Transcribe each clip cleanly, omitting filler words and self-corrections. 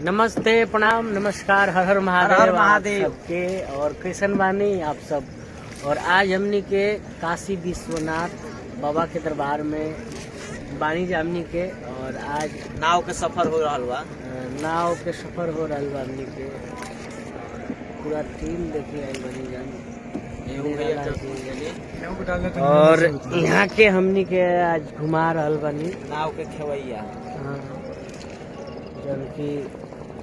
नमस्ते, प्रणाम, नमस्कार, हर हर महादेव। हर महादेव सबके और कैसन बानी आप सब। और आज हमनी के काशी विश्वनाथ बाबा के दरबार में बानी हमनी के। और आज नाव के सफर हो रहा बा। नाव के सफर हो रहा बा हमनी के। पूरा टीम देखिए आइल बनी जान। और यहाँ के हमनी के आज घुमा रहल बनी नाव के खेवैया। हाँ, जब कि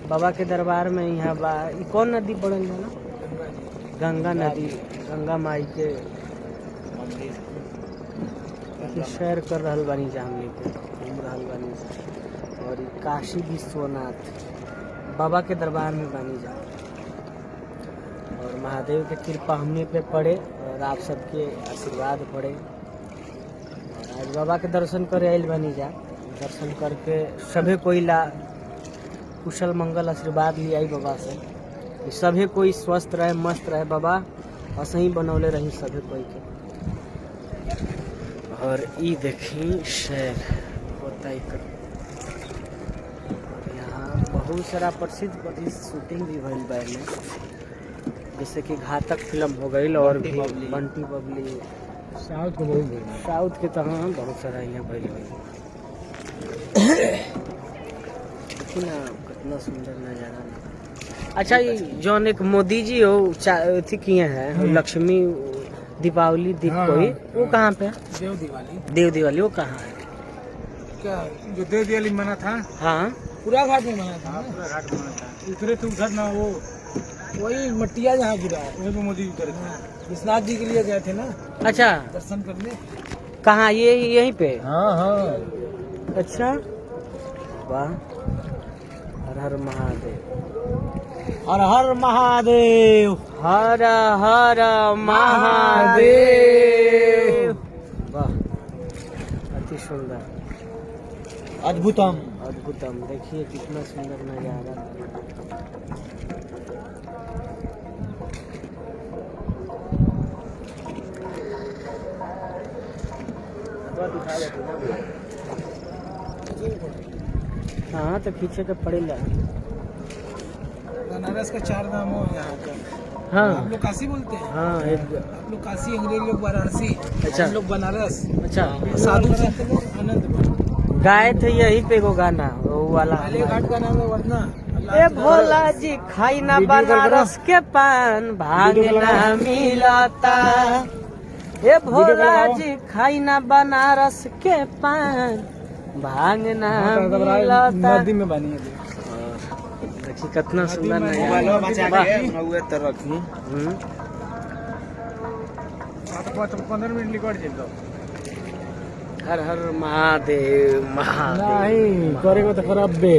बाबा के दरबार में यहाँ बा ई कौन नदी पड़ल है ना? गंगा नदी, गंगा माई के मंदिर की सैर कर रहल बानी जा हमनी के, घूम रहल बानी। और ई काशी विश्वनाथ बाबा के दरबार में बानी जा। और महादेव के कृपा हमने पे पड़े और आप सबके आशीर्वाद पड़े। और आज बाबा के दर्शन करे आइल बानी जा। दर्शन करके सभी कोई ला कुशल मंगल आशीर्वाद लिया आई बाबा से कि सभी कोई स्वस्थ रहे, मस्त रहे। बाबा असही बनौले रही सभी कोई के। और ई देखी शहर होता ही कर। और यहाँ बहुत सारा प्रसिद्ध शूटिंग भी भइल बा एमे, जैसे कि घातक फिल्म हो गई और भी बंटी बबली। साउथ के तरह बहुत सारा यहाँ भइल बा। देखी ना कितना सुंदर नजारा। अच्छा, ये जौन एक मोदी जी हो अथी किए हैं लक्ष्मी दीपावली दीप कोई, वो कहाँ पे? देव दिवाली वो कहाँ है? क्या जो देव दिवाली मना था? हाँ, पूरा घाट में मना था। पूरा घाट में मना था। उतरे तो उधर ना वो वही मट्टिया जहाँ गिरा है वहीं पे मोदी उतरे थे। विश्वनाथ जी के लिए गए थे ना अच्छा, दर्शन करने। कहाँ ये यहीं पे? हाँ हाँ। अच्छा, वाह, हर हर महादेव, हर हर महादेव, हर हर महादेव। वाह, अति सुंदर, अद्भुतम। अद्भुतम। देखिए कितना सुंदर नजारा। हाँ, तो खींचे के पड़ेगा। बनारस का 4 धाम हो यहाँ का। हाँ, हम लोग काशी बोलते हैं। हाँ, एक। आप लोग काशी, अंग्रेज लोग वाराणसी, अच्छा। हम लोग बनारस। अच्छा, साधु संत लोग आनंद। गाए थे यहीं पे को गाना वो वाला। काली घाट का नाम है वरना। ए भोला जी खाई ना बनारस के पान, भांग ना मिलता। ए भोला जी खाई ना बनारस के पान, भांग ना मिलता। नदी में बनी है। देखिए कितना सुंदर मोबाइल बचा नजारा। के हुए तो रखी। 15 मिनट निकट जेतो। हर हर महादेव, महादेव। नहीं करेगा तो खराब बे।